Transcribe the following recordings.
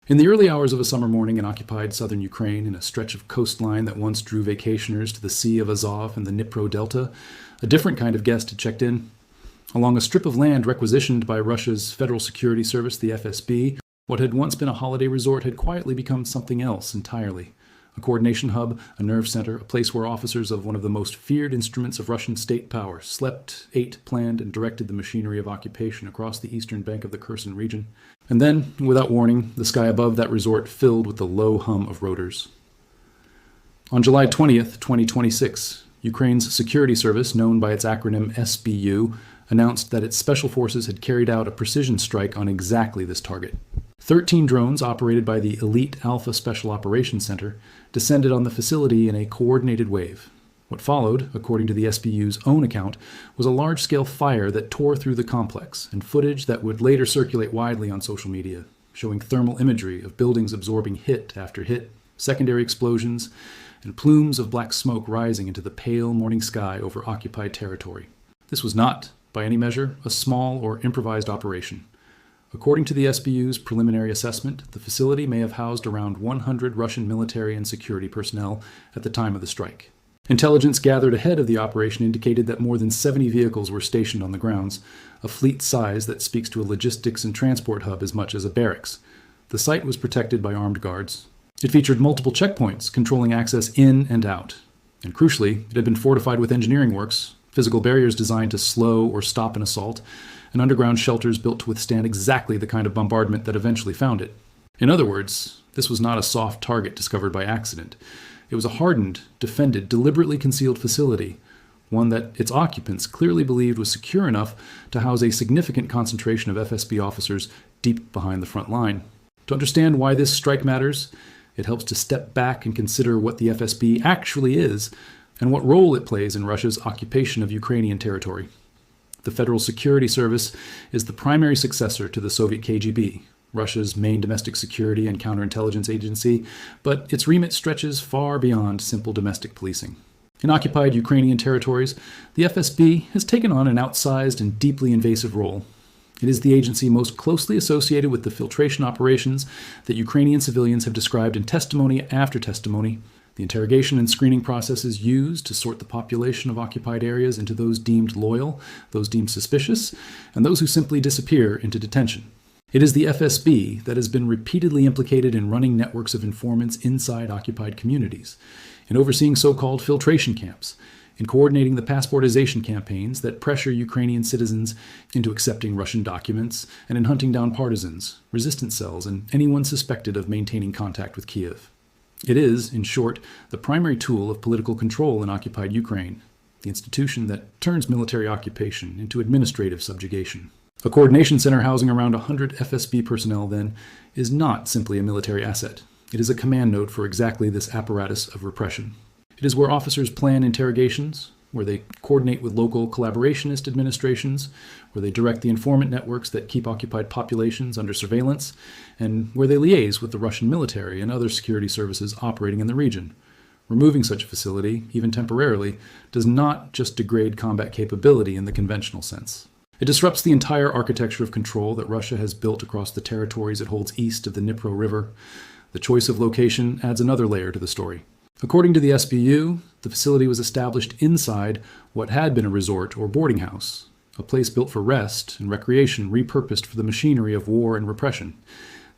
In the early hours of a summer morning in occupied southern Ukraine, in a stretch of coastline that once drew vacationers to the Sea of Azov and the Dnipro Delta, a different kind of guest had checked in. Along a strip of land requisitioned by Russia's Federal Security Service, the FSB, what had once been a holiday resort had quietly become something else entirely. A coordination hub, a nerve center, a place where officers of one of the most feared instruments of Russian state power slept, ate, planned, and directed the machinery of occupation across the eastern bank of the Kherson region. And then, without warning, the sky above that resort filled with the low hum of rotors. On July 20th, 2026, Ukraine's security service, known by its acronym SBU, announced that its special forces had carried out a precision strike on exactly this target. 13 drones operated by the Elite Alpha Special Operations Center descended on the facility in a coordinated wave. What followed, according to the SBU's own account, was a large-scale fire that tore through the complex, and footage that would later circulate widely on social media, showing thermal imagery of buildings absorbing hit after hit, secondary explosions, and plumes of black smoke rising into the pale morning sky over occupied territory. This was not, by any measure, a small or improvised operation. According to the SBU's preliminary assessment, the facility may have housed around 100 Russian military and security personnel at the time of the strike. Intelligence gathered ahead of the operation indicated that more than 70 vehicles were stationed on the grounds, a fleet size that speaks to a logistics and transport hub as much as a barracks. The site was protected by armed guards. It featured multiple checkpoints controlling access in and out. And crucially, it had been fortified with engineering works, physical barriers designed to slow or stop an assault, and underground shelters built to withstand exactly the kind of bombardment that eventually found it. In other words, this was not a soft target discovered by accident. It was a hardened, defended, deliberately concealed facility, one that its occupants clearly believed was secure enough to house a significant concentration of FSB officers deep behind the front line. To understand why this strike matters, it helps to step back and consider what the FSB actually is and what role it plays in Russia's occupation of Ukrainian territory. The Federal Security Service is the primary successor to the Soviet KGB, Russia's main domestic security and counterintelligence agency, but its remit stretches far beyond simple domestic policing. In occupied Ukrainian territories, the FSB has taken on an outsized and deeply invasive role. It is the agency most closely associated with the filtration operations that Ukrainian civilians have described in testimony after testimony, the interrogation and screening processes used to sort the population of occupied areas into those deemed loyal, those deemed suspicious, and those who simply disappear into detention. It is the FSB that has been repeatedly implicated in running networks of informants inside occupied communities, in overseeing so-called filtration camps, in coordinating the passportization campaigns that pressure Ukrainian citizens into accepting Russian documents, and in hunting down partisans, resistance cells, and anyone suspected of maintaining contact with Kyiv. It is, in short, the primary tool of political control in occupied Ukraine, the institution that turns military occupation into administrative subjugation. A coordination center housing around 100 FSB personnel, then, is not simply a military asset. It is a command node for exactly this apparatus of repression. It is where officers plan interrogations, where they coordinate with local collaborationist administrations, where they direct the informant networks that keep occupied populations under surveillance, and where they liaise with the Russian military and other security services operating in the region. Removing such a facility, even temporarily, does not just degrade combat capability in the conventional sense. It disrupts the entire architecture of control that Russia has built across the territories it holds east of the Dnipro River. The choice of location adds another layer to the story. According to the SBU, the facility was established inside what had been a resort or boarding house, a place built for rest and recreation repurposed for the machinery of war and repression.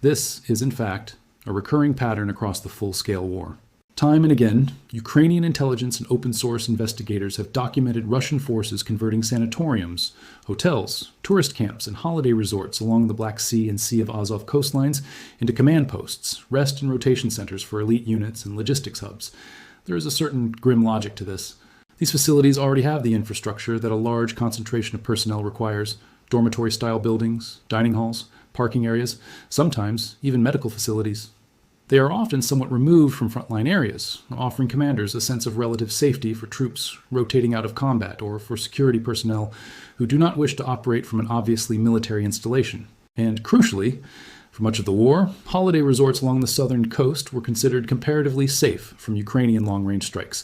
This is, in fact, a recurring pattern across the full-scale war. Time and again, Ukrainian intelligence and open-source investigators have documented Russian forces converting sanatoriums, hotels, tourist camps, and holiday resorts along the Black Sea and Sea of Azov coastlines into command posts, rest and rotation centers for elite units, and logistics hubs. There is a certain grim logic to this. These facilities already have the infrastructure that a large concentration of personnel requires: dormitory-style buildings, dining halls, parking areas, sometimes even medical facilities. They are often somewhat removed from frontline areas, offering commanders a sense of relative safety for troops rotating out of combat or for security personnel who do not wish to operate from an obviously military installation. And crucially, for much of the war, holiday resorts along the southern coast were considered comparatively safe from Ukrainian long-range strikes,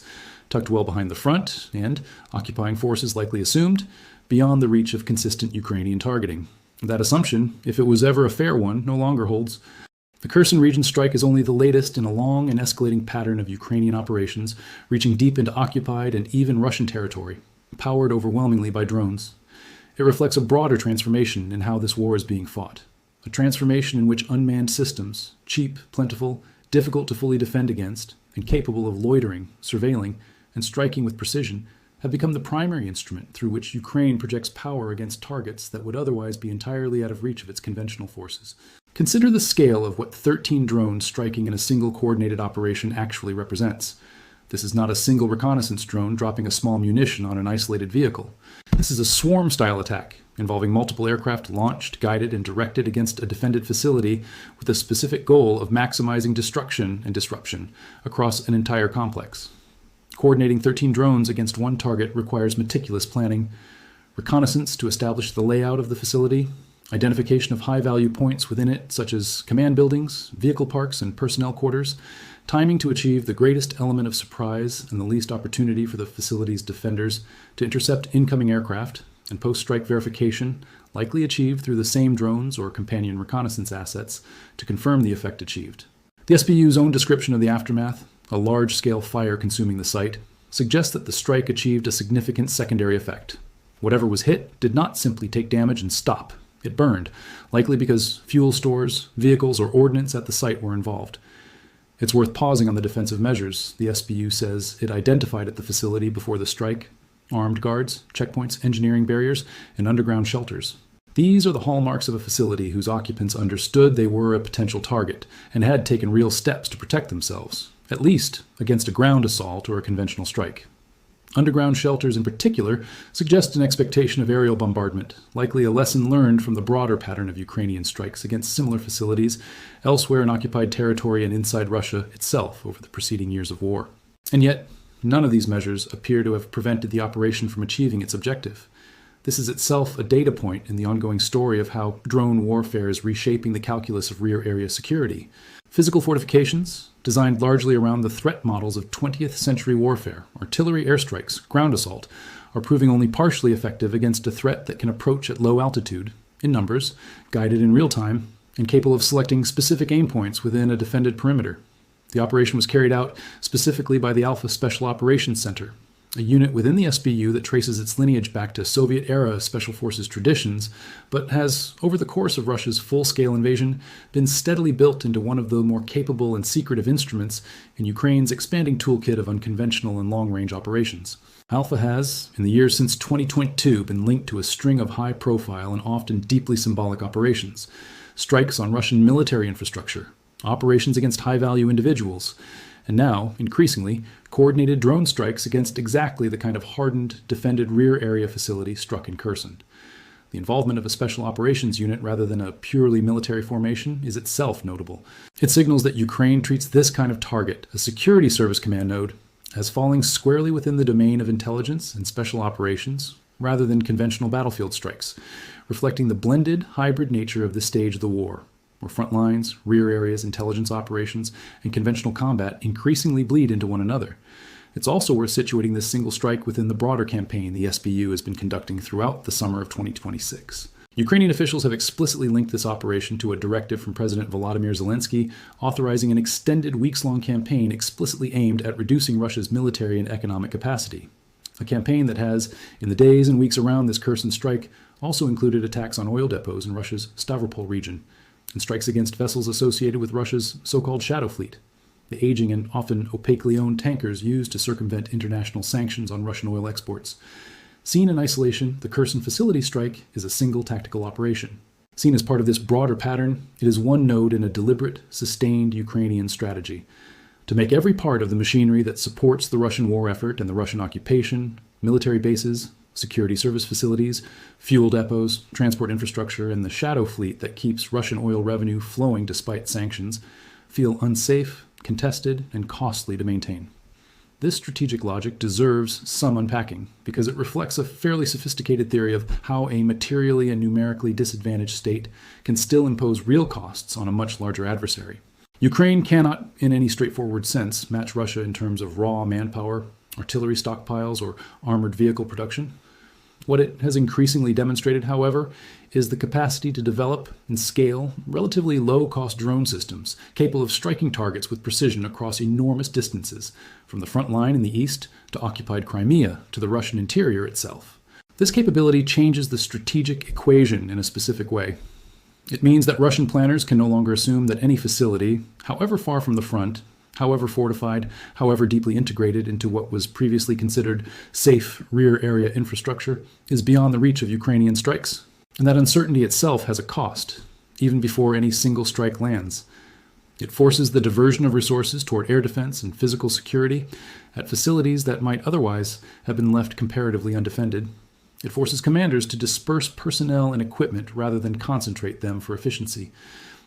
tucked well behind the front and, occupying forces likely assumed, beyond the reach of consistent Ukrainian targeting. That assumption, if it was ever a fair one, no longer holds. The Kherson region strike is only the latest in a long and escalating pattern of Ukrainian operations reaching deep into occupied and even Russian territory, powered overwhelmingly by drones. It reflects a broader transformation in how this war is being fought, a transformation in which unmanned systems, cheap, plentiful, difficult to fully defend against, and capable of loitering, surveilling, and striking with precision, have become the primary instrument through which Ukraine projects power against targets that would otherwise be entirely out of reach of its conventional forces. Consider the scale of what 13 drones striking in a single coordinated operation actually represents. This is not a single reconnaissance drone dropping a small munition on an isolated vehicle. This is a swarm-style attack involving multiple aircraft launched, guided, and directed against a defended facility with the specific goal of maximizing destruction and disruption across an entire complex. Coordinating 13 drones against one target requires meticulous planning, reconnaissance to establish the layout of the facility, identification of high-value points within it, such as command buildings, vehicle parks, and personnel quarters, timing to achieve the greatest element of surprise and the least opportunity for the facility's defenders to intercept incoming aircraft, and post-strike verification, likely achieved through the same drones or companion reconnaissance assets, to confirm the effect achieved. The SBU's own description of the aftermath, a large-scale fire consuming the site, suggests that the strike achieved a significant secondary effect. Whatever was hit did not simply take damage and stop. It burned, likely because fuel stores, vehicles, or ordnance at the site were involved. It's worth pausing on the defensive measures the SBU says it identified at the facility before the strike: armed guards, checkpoints, engineering barriers, and underground shelters. These are the hallmarks of a facility whose occupants understood they were a potential target and had taken real steps to protect themselves, at least against a ground assault or a conventional strike. Underground shelters in particular suggest an expectation of aerial bombardment, likely a lesson learned from the broader pattern of Ukrainian strikes against similar facilities elsewhere in occupied territory and inside Russia itself over the preceding years of war. And yet, none of these measures appear to have prevented the operation from achieving its objective. This is itself a data point in the ongoing story of how drone warfare is reshaping the calculus of rear area security. Physical fortifications, designed largely around the threat models of 20th century warfare, artillery airstrikes, ground assault, are proving only partially effective against a threat that can approach at low altitude, in numbers, guided in real time, and capable of selecting specific aim points within a defended perimeter. The operation was carried out specifically by the Alpha Special Operations Center, a unit within the SBU that traces its lineage back to Soviet-era Special Forces traditions, but has, over the course of Russia's full-scale invasion, been steadily built into one of the more capable and secretive instruments in Ukraine's expanding toolkit of unconventional and long-range operations. Alpha has, in the years since 2022, been linked to a string of high-profile and often deeply symbolic operations: strikes on Russian military infrastructure, operations against high-value individuals, and now, increasingly, coordinated drone strikes against exactly the kind of hardened, defended rear area facility struck in Kherson. The involvement of a special operations unit rather than a purely military formation is itself notable. It signals that Ukraine treats this kind of target, a security service command node, as falling squarely within the domain of intelligence and special operations, rather than conventional battlefield strikes, reflecting the blended, hybrid nature of this stage of the war, where front lines, rear areas, intelligence operations, and conventional combat increasingly bleed into one another. It's also worth situating this single strike within the broader campaign the SBU has been conducting throughout the summer of 2026. Ukrainian officials have explicitly linked this operation to a directive from President Volodymyr Zelensky authorizing an extended weeks-long campaign explicitly aimed at reducing Russia's military and economic capacity. A campaign that has, in the days and weeks around this Kherson strike, also included attacks on oil depots in Russia's Stavropol region, and strikes against vessels associated with Russia's so-called shadow fleet, the aging and often opaquely owned tankers used to circumvent international sanctions on Russian oil exports. Seen in isolation, the Kherson facility strike is a single tactical operation. Seen as part of this broader pattern, it is one node in a deliberate, sustained Ukrainian strategy to make every part of the machinery that supports the Russian war effort and the Russian occupation, military bases, security service facilities, fuel depots, transport infrastructure, and the shadow fleet that keeps Russian oil revenue flowing despite sanctions, feel unsafe, contested, and costly to maintain. This strategic logic deserves some unpacking because it reflects a fairly sophisticated theory of how a materially and numerically disadvantaged state can still impose real costs on a much larger adversary. Ukraine cannot, in any straightforward sense, match Russia in terms of raw manpower, artillery stockpiles, or armored vehicle production. What it has increasingly demonstrated, however, is the capacity to develop and scale relatively low-cost drone systems capable of striking targets with precision across enormous distances, from the front line in the east to occupied Crimea to the Russian interior itself. This capability changes the strategic equation in a specific way. It means that Russian planners can no longer assume that any facility, however far from the front, however fortified, however deeply integrated into what was previously considered safe rear area infrastructure, is beyond the reach of Ukrainian strikes. And that uncertainty itself has a cost, even before any single strike lands. It forces the diversion of resources toward air defense and physical security at facilities that might otherwise have been left comparatively undefended. It forces commanders to disperse personnel and equipment rather than concentrate them for efficiency.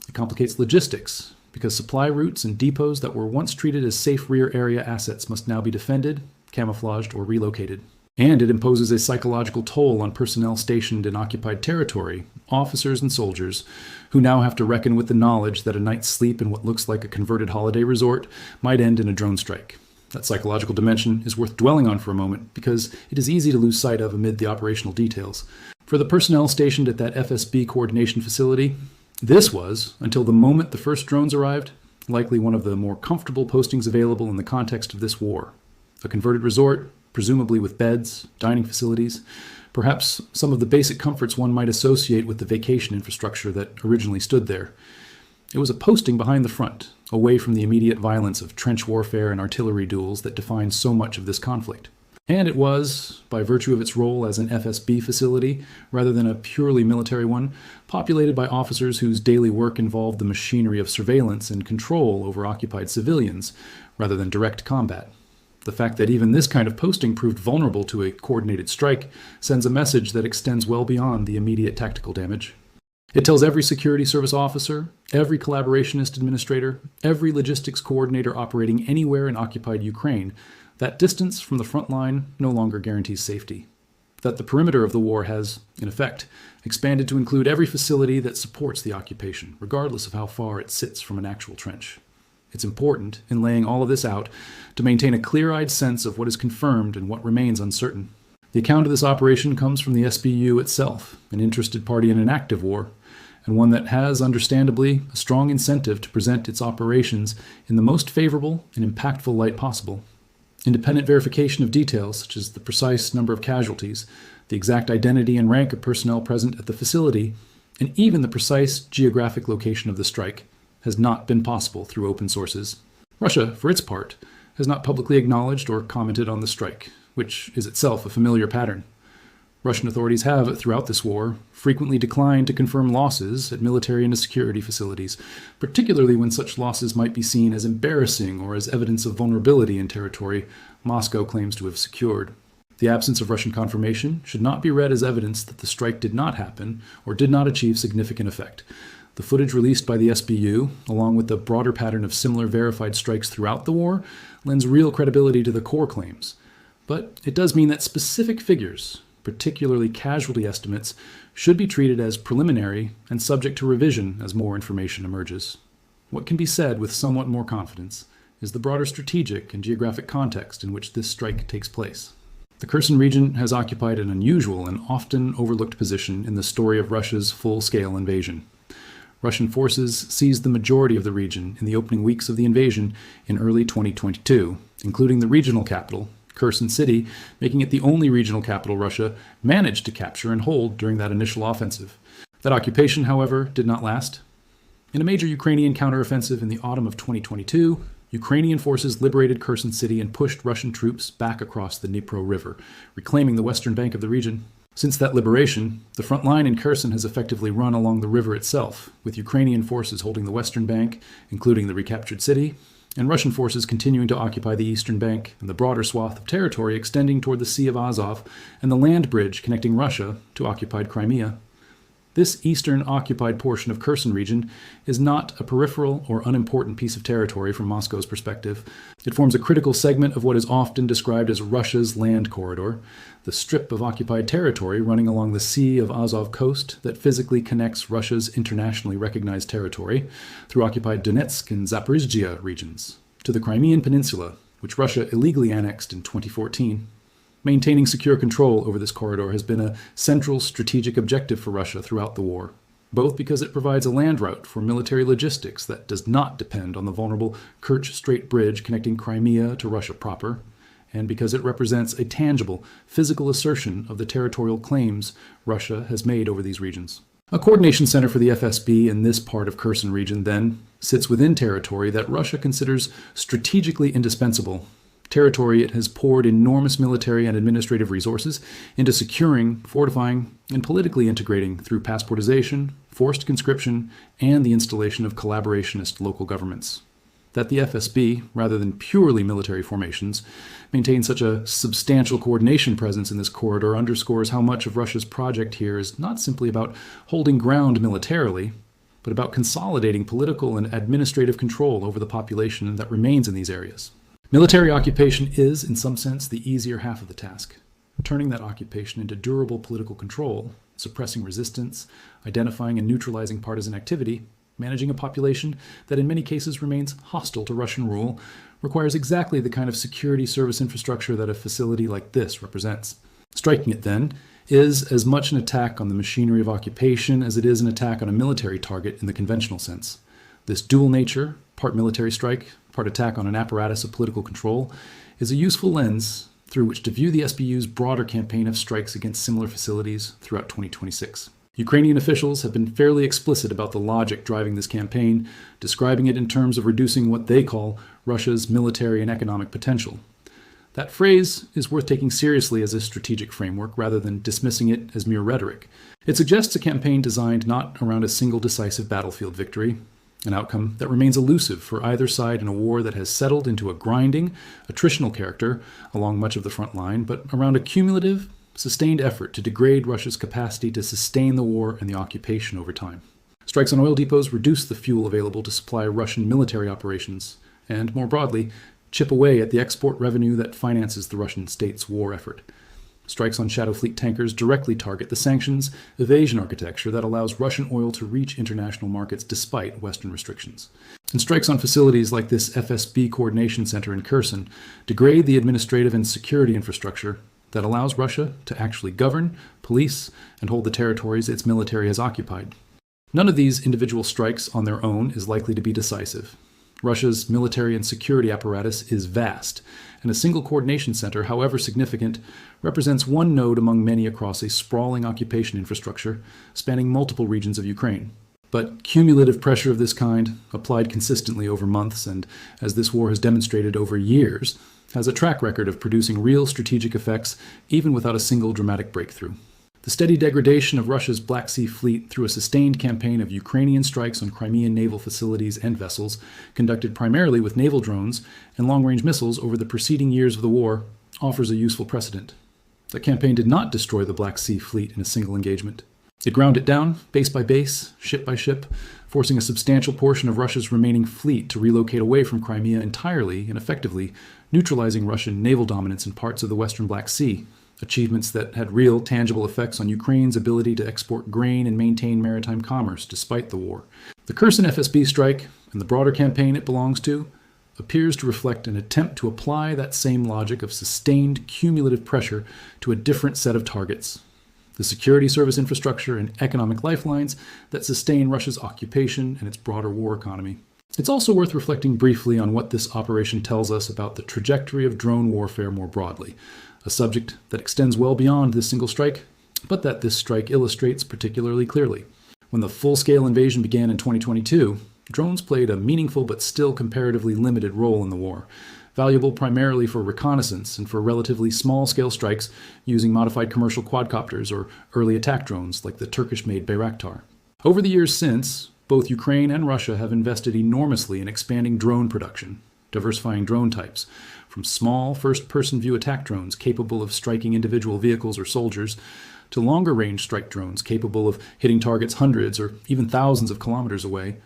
It complicates logistics, because supply routes and depots that were once treated as safe rear area assets must now be defended, camouflaged, or relocated. And it imposes a psychological toll on personnel stationed in occupied territory, officers and soldiers, who now have to reckon with the knowledge that a night's sleep in what looks like a converted holiday resort might end in a drone strike. That psychological dimension is worth dwelling on for a moment because it is easy to lose sight of amid the operational details. For the personnel stationed at that FSB coordination facility, this was, until the moment the first drones arrived, likely one of the more comfortable postings available in the context of this war. A converted resort, presumably with beds, dining facilities, perhaps some of the basic comforts one might associate with the vacation infrastructure that originally stood there. It was a posting behind the front, away from the immediate violence of trench warfare and artillery duels that defined so much of this conflict. And it was, by virtue of its role as an FSB facility, rather than a purely military one, populated by officers whose daily work involved the machinery of surveillance and control over occupied civilians, rather than direct combat. The fact that even this kind of posting proved vulnerable to a coordinated strike sends a message that extends well beyond the immediate tactical damage. It tells every security service officer, every collaborationist administrator, every logistics coordinator operating anywhere in occupied Ukraine that distance from the front line no longer guarantees safety. That the perimeter of the war has, in effect, expanded to include every facility that supports the occupation, regardless of how far it sits from an actual trench. It's important, in laying all of this out, to maintain a clear-eyed sense of what is confirmed and what remains uncertain. The account of this operation comes from the SBU itself, an interested party in an active war, and one that has, understandably, a strong incentive to present its operations in the most favorable and impactful light possible. Independent verification of details, such as the precise number of casualties, the exact identity and rank of personnel present at the facility, and even the precise geographic location of the strike, has not been possible through open sources. Russia, for its part, has not publicly acknowledged or commented on the strike, which is itself a familiar pattern. Russian authorities have, throughout this war, frequently declined to confirm losses at military and security facilities, particularly when such losses might be seen as embarrassing or as evidence of vulnerability in territory Moscow claims to have secured. The absence of Russian confirmation should not be read as evidence that the strike did not happen or did not achieve significant effect. The footage released by the SBU, along with the broader pattern of similar verified strikes throughout the war, lends real credibility to the core claims. But it does mean that specific figures, particularly casualty estimates, should be treated as preliminary and subject to revision as more information emerges. What can be said with somewhat more confidence is the broader strategic and geographic context in which this strike takes place. The Kherson region has occupied an unusual and often overlooked position in the story of Russia's full-scale invasion. Russian forces seized the majority of the region in the opening weeks of the invasion in early 2022, including the regional capital, Kherson City, making it the only regional capital Russia managed to capture and hold during that initial offensive. That occupation, however, did not last. In a major Ukrainian counteroffensive in the autumn of 2022, Ukrainian forces liberated Kherson City and pushed Russian troops back across the Dnipro River, reclaiming the western bank of the region. Since that liberation, the front line in Kherson has effectively run along the river itself, with Ukrainian forces holding the western bank, including the recaptured city, and Russian forces continuing to occupy the eastern bank and the broader swath of territory extending toward the Sea of Azov and the land bridge connecting Russia to occupied Crimea. This eastern occupied portion of Kherson region is not a peripheral or unimportant piece of territory from Moscow's perspective. It forms a critical segment of what is often described as Russia's land corridor, the strip of occupied territory running along the Sea of Azov coast that physically connects Russia's internationally recognized territory through occupied Donetsk and Zaporizhzhia regions to the Crimean Peninsula, which Russia illegally annexed in 2014. Maintaining secure control over this corridor has been a central strategic objective for Russia throughout the war, both because it provides a land route for military logistics that does not depend on the vulnerable Kerch Strait Bridge connecting Crimea to Russia proper, and because it represents a tangible, physical assertion of the territorial claims Russia has made over these regions. A coordination center for the FSB in this part of Kherson region, then, sits within territory that Russia considers strategically indispensable, territory it has poured enormous military and administrative resources into securing, fortifying, and politically integrating through passportization, forced conscription, and the installation of collaborationist local governments. That the FSB, rather than purely military formations, maintain such a substantial coordination presence in this corridor underscores how much of Russia's project here is not simply about holding ground militarily, but about consolidating political and administrative control over the population that remains in these areas. Military occupation is, in some sense, the easier half of the task. Turning that occupation into durable political control, suppressing resistance, identifying and neutralizing partisan activity, managing a population that in many cases remains hostile to Russian rule, requires exactly the kind of security service infrastructure that a facility like this represents. Striking it, then, is as much an attack on the machinery of occupation as it is an attack on a military target in the conventional sense. This dual nature, part military strike, part attack on an apparatus of political control, is a useful lens through which to view the SBU's broader campaign of strikes against similar facilities throughout 2026. Ukrainian officials have been fairly explicit about the logic driving this campaign, describing it in terms of reducing what they call Russia's military and economic potential. That phrase is worth taking seriously as a strategic framework rather than dismissing it as mere rhetoric. It suggests a campaign designed not around a single decisive battlefield victory, an outcome that remains elusive for either side in a war that has settled into a grinding, attritional character along much of the front line, but around a cumulative, sustained effort to degrade Russia's capacity to sustain the war and the occupation over time. Strikes on oil depots reduce the fuel available to supply Russian military operations, and more broadly, chip away at the export revenue that finances the Russian state's war effort. Strikes on Shadow Fleet tankers directly target the sanctions evasion architecture that allows Russian oil to reach international markets despite Western restrictions. And strikes on facilities like this FSB coordination center in Kherson degrade the administrative and security infrastructure that allows Russia to actually govern, police, and hold the territories its military has occupied. None of these individual strikes on their own is likely to be decisive. Russia's military and security apparatus is vast, and a single coordination center, however significant, represents one node among many across a sprawling occupation infrastructure spanning multiple regions of Ukraine. But cumulative pressure of this kind, applied consistently over months and, as this war has demonstrated, over years, has a track record of producing real strategic effects even without a single dramatic breakthrough. The steady degradation of Russia's Black Sea Fleet through a sustained campaign of Ukrainian strikes on Crimean naval facilities and vessels, conducted primarily with naval drones and long-range missiles over the preceding years of the war, offers a useful precedent. The campaign did not destroy the Black Sea Fleet in a single engagement. It ground it down, base by base, ship by ship, forcing a substantial portion of Russia's remaining fleet to relocate away from Crimea entirely and effectively neutralizing Russian naval dominance in parts of the western Black Sea, achievements that had real, tangible effects on Ukraine's ability to export grain and maintain maritime commerce despite the war. The Kherson FSB strike, and the broader campaign it belongs to, appears to reflect an attempt to apply that same logic of sustained cumulative pressure to a different set of targets: the security service infrastructure and economic lifelines that sustain Russia's occupation and its broader war economy. It's also worth reflecting briefly on what this operation tells us about the trajectory of drone warfare more broadly, a subject that extends well beyond this single strike, but that this strike illustrates particularly clearly. When the full-scale invasion began in 2022, drones played a meaningful but still comparatively limited role in the war, valuable primarily for reconnaissance and for relatively small-scale strikes using modified commercial quadcopters or early attack drones like the Turkish-made Bayraktar. Over the years since, both Ukraine and Russia have invested enormously in expanding drone production, diversifying drone types, from small first-person view attack drones capable of striking individual vehicles or soldiers, to longer-range strike drones capable of hitting targets hundreds or even thousands of kilometers away,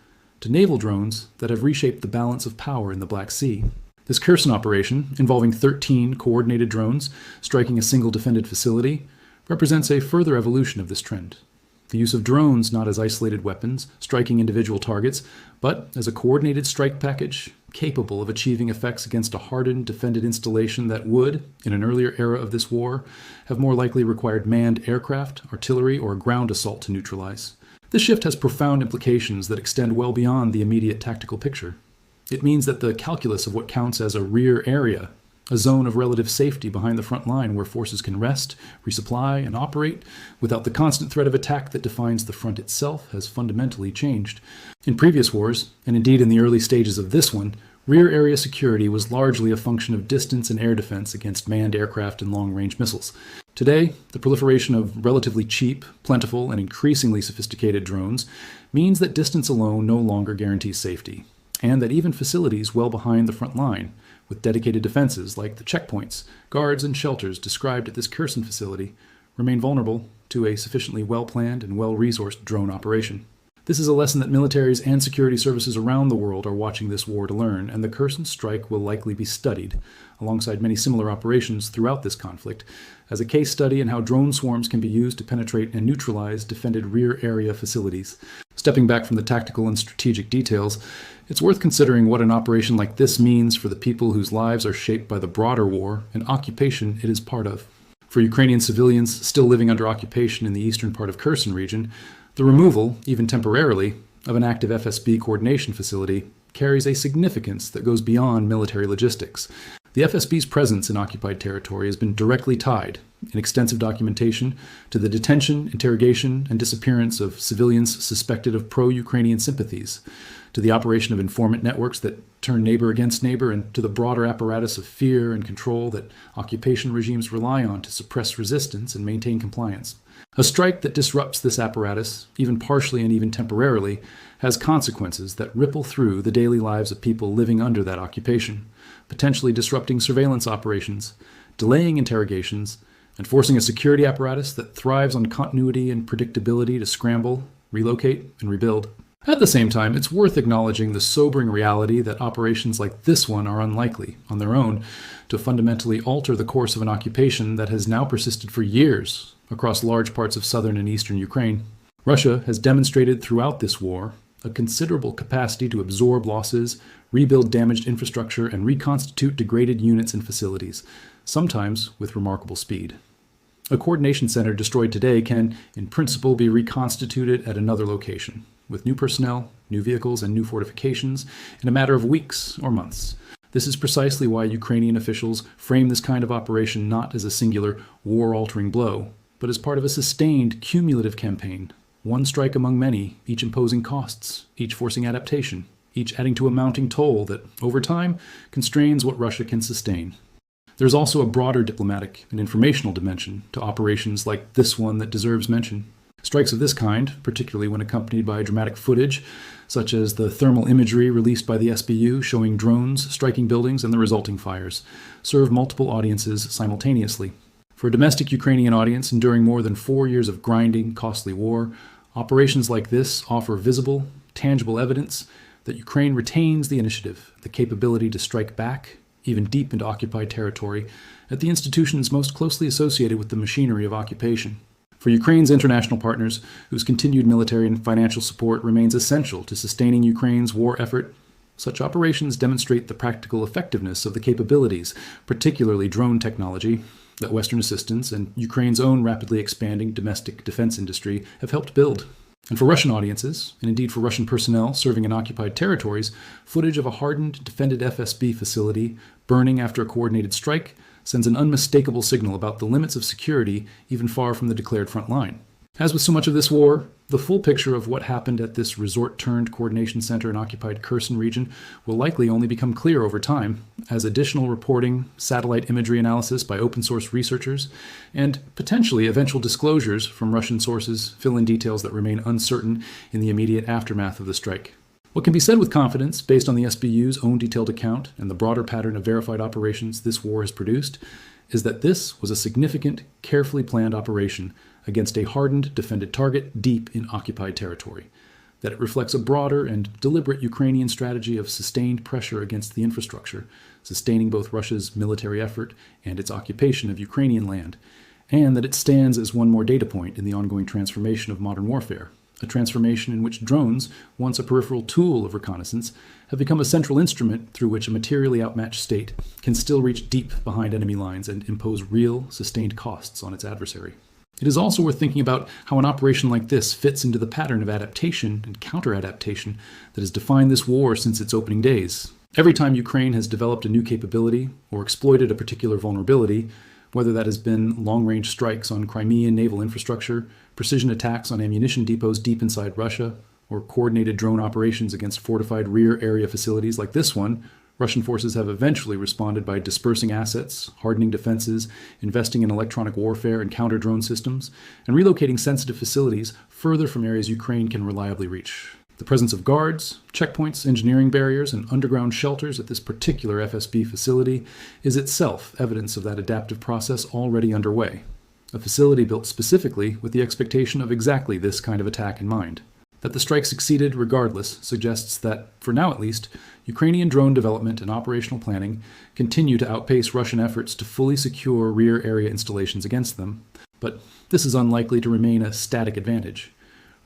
to naval drones that have reshaped the balance of power in the Black Sea. This Kherson operation, involving 13 coordinated drones striking a single defended facility, represents a further evolution of this trend. The use of drones not as isolated weapons, striking individual targets, but as a coordinated strike package capable of achieving effects against a hardened, defended installation that would, in an earlier era of this war, have more likely required manned aircraft, artillery, or ground assault to neutralize. This shift has profound implications that extend well beyond the immediate tactical picture. It means that the calculus of what counts as a rear area, a zone of relative safety behind the front line where forces can rest, resupply, and operate without the constant threat of attack that defines the front itself, has fundamentally changed. In previous wars, and indeed in the early stages of this one, rear area security was largely a function of distance and air defense against manned aircraft and long-range missiles. Today, the proliferation of relatively cheap, plentiful, and increasingly sophisticated drones means that distance alone no longer guarantees safety, and that even facilities well behind the front line, with dedicated defenses like the checkpoints, guards, and shelters described at this Kherson facility, remain vulnerable to a sufficiently well-planned and well-resourced drone operation. This is a lesson that militaries and security services around the world are watching this war to learn, and the Kherson strike will likely be studied, alongside many similar operations throughout this conflict, as a case study in how drone swarms can be used to penetrate and neutralize defended rear area facilities. Stepping back from the tactical and strategic details, it's worth considering what an operation like this means for the people whose lives are shaped by the broader war and occupation it is part of. For Ukrainian civilians still living under occupation in the eastern part of Kherson region, the removal, even temporarily, of an active FSB coordination facility carries a significance that goes beyond military logistics. The FSB's presence in occupied territory has been directly tied, in extensive documentation, to the detention, interrogation, and disappearance of civilians suspected of pro-Ukrainian sympathies, to the operation of informant networks that turn neighbor against neighbor, and to the broader apparatus of fear and control that occupation regimes rely on to suppress resistance and maintain compliance. A strike that disrupts this apparatus, even partially and even temporarily, has consequences that ripple through the daily lives of people living under that occupation, potentially disrupting surveillance operations, delaying interrogations, and forcing a security apparatus that thrives on continuity and predictability to scramble, relocate, and rebuild. At the same time, it's worth acknowledging the sobering reality that operations like this one are unlikely, on their own, to fundamentally alter the course of an occupation that has now persisted for years across large parts of southern and eastern Ukraine. Russia has demonstrated throughout this war a considerable capacity to absorb losses, rebuild damaged infrastructure, and reconstitute degraded units and facilities, sometimes with remarkable speed. A coordination center destroyed today can, in principle, be reconstituted at another location, with new personnel, new vehicles, and new fortifications in a matter of weeks or months. This is precisely why Ukrainian officials frame this kind of operation not as a singular, war-altering blow, but as part of a sustained, cumulative campaign. One strike among many, each imposing costs, each forcing adaptation, each adding to a mounting toll that, over time, constrains what Russia can sustain. There's also a broader diplomatic and informational dimension to operations like this one that deserves mention. Strikes of this kind, particularly when accompanied by dramatic footage, such as the thermal imagery released by the SBU showing drones striking buildings and the resulting fires, serve multiple audiences simultaneously. For a domestic Ukrainian audience enduring more than 4 years of grinding, costly war, operations like this offer visible, tangible evidence that Ukraine retains the initiative, the capability to strike back, even deep into occupied territory, at the institutions most closely associated with the machinery of occupation. For Ukraine's international partners, whose continued military and financial support remains essential to sustaining Ukraine's war effort, such operations demonstrate the practical effectiveness of the capabilities, particularly drone technology, that Western assistance and Ukraine's own rapidly expanding domestic defense industry have helped build. And for Russian audiences, and indeed for Russian personnel serving in occupied territories, footage of a hardened, defended FSB facility burning after a coordinated strike sends an unmistakable signal about the limits of security even far from the declared front line. As with so much of this war, the full picture of what happened at this resort-turned-coordination center in occupied Kherson region will likely only become clear over time, as additional reporting, satellite imagery analysis by open-source researchers, and potentially eventual disclosures from Russian sources fill in details that remain uncertain in the immediate aftermath of the strike. What can be said with confidence, based on the SBU's own detailed account and the broader pattern of verified operations this war has produced, is that this was a significant, carefully planned operation against a hardened, defended target deep in occupied territory, that it reflects a broader and deliberate Ukrainian strategy of sustained pressure against the infrastructure, sustaining both Russia's military effort and its occupation of Ukrainian land, and that it stands as one more data point in the ongoing transformation of modern warfare, a transformation in which drones, once a peripheral tool of reconnaissance, have become a central instrument through which a materially outmatched state can still reach deep behind enemy lines and impose real, sustained costs on its adversary. It is also worth thinking about how an operation like this fits into the pattern of adaptation and counter-adaptation that has defined this war since its opening days. Every time Ukraine has developed a new capability or exploited a particular vulnerability, whether that has been long-range strikes on Crimean naval infrastructure, precision attacks on ammunition depots deep inside Russia, or coordinated drone operations against fortified rear area facilities like this one, Russian forces have eventually responded by dispersing assets, hardening defenses, investing in electronic warfare and counter-drone systems, and relocating sensitive facilities further from areas Ukraine can reliably reach. The presence of guards, checkpoints, engineering barriers, and underground shelters at this particular FSB facility is itself evidence of that adaptive process already underway. A facility built specifically with the expectation of exactly this kind of attack in mind. That the strike succeeded regardless suggests that, for now at least, Ukrainian drone development and operational planning continue to outpace Russian efforts to fully secure rear area installations against them. But this is unlikely to remain a static advantage.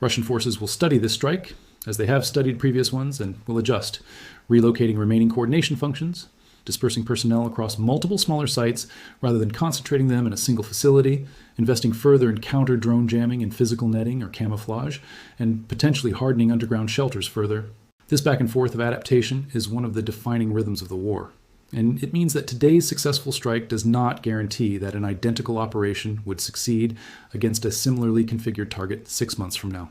Russian forces will study this strike, as they have studied previous ones, and will adjust, relocating remaining coordination functions, dispersing personnel across multiple smaller sites rather than concentrating them in a single facility, investing further in counter-drone jamming and physical netting or camouflage, and potentially hardening underground shelters further. This back and forth of adaptation is one of the defining rhythms of the war. And it means that today's successful strike does not guarantee that an identical operation would succeed against a similarly configured target 6 months from now.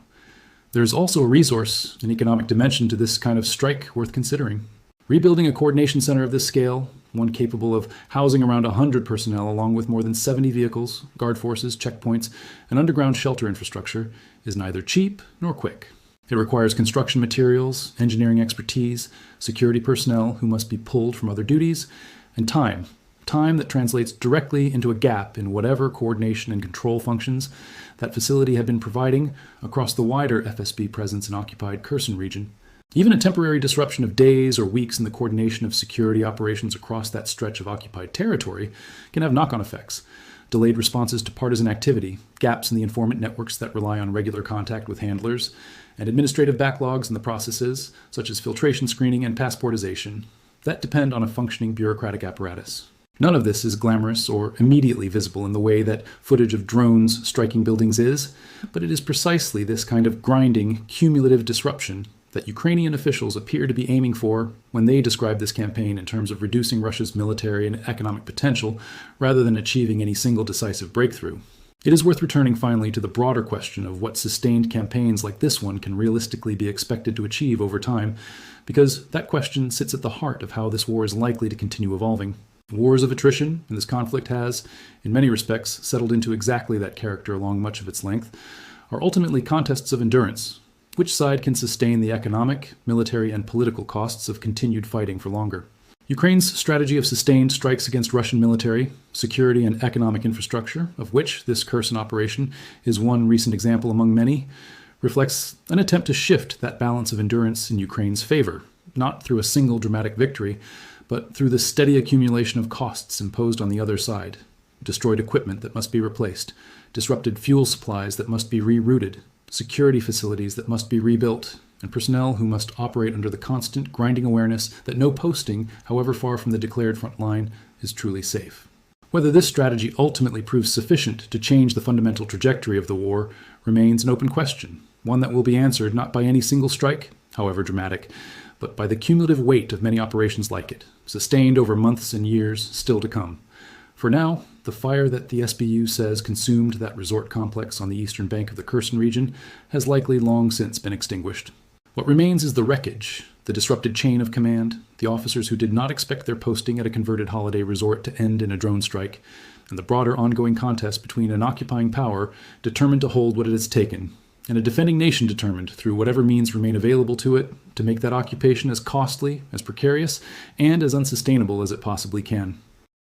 There is also a resource and economic dimension to this kind of strike worth considering. Rebuilding a coordination center of this scale, one capable of housing around 100 personnel along with more than 70 vehicles, guard forces, checkpoints, and underground shelter infrastructure, is neither cheap nor quick. It requires construction materials, engineering expertise, security personnel who must be pulled from other duties, and time that translates directly into a gap in whatever coordination and control functions that facility had been providing across the wider FSB presence in occupied Kherson region. Even a temporary disruption of days or weeks in the coordination of security operations across that stretch of occupied territory can have knock-on effects. Delayed responses to partisan activity, gaps in the informant networks that rely on regular contact with handlers, and administrative backlogs in the processes, such as filtration screening and passportization, that depend on a functioning bureaucratic apparatus. None of this is glamorous or immediately visible in the way that footage of drones striking buildings is, but it is precisely this kind of grinding, cumulative disruption that Ukrainian officials appear to be aiming for when they describe this campaign in terms of reducing Russia's military and economic potential rather than achieving any single decisive breakthrough. It is worth returning finally to the broader question of what sustained campaigns like this one can realistically be expected to achieve over time, because that question sits at the heart of how this war is likely to continue evolving. Wars of attrition, and this conflict has, in many respects, settled into exactly that character along much of its length, are ultimately contests of endurance. Which side can sustain the economic, military, and political costs of continued fighting for longer? Ukraine's strategy of sustained strikes against Russian military, security, and economic infrastructure, of which this Kherson operation is one recent example among many, reflects an attempt to shift that balance of endurance in Ukraine's favor, not through a single dramatic victory, but through the steady accumulation of costs imposed on the other side, destroyed equipment that must be replaced, disrupted fuel supplies that must be rerouted, security facilities that must be rebuilt, and personnel who must operate under the constant grinding awareness that no posting, however far from the declared front line, is truly safe. Whether this strategy ultimately proves sufficient to change the fundamental trajectory of the war remains an open question, one that will be answered not by any single strike, however dramatic, but by the cumulative weight of many operations like it, sustained over months and years still to come. For now, the fire that the SBU says consumed that resort complex on the eastern bank of the Kherson region has likely long since been extinguished. What remains is the wreckage, the disrupted chain of command, the officers who did not expect their posting at a converted holiday resort to end in a drone strike, and the broader ongoing contest between an occupying power determined to hold what it has taken, and a defending nation determined, through whatever means remain available to it, to make that occupation as costly, as precarious, and as unsustainable as it possibly can.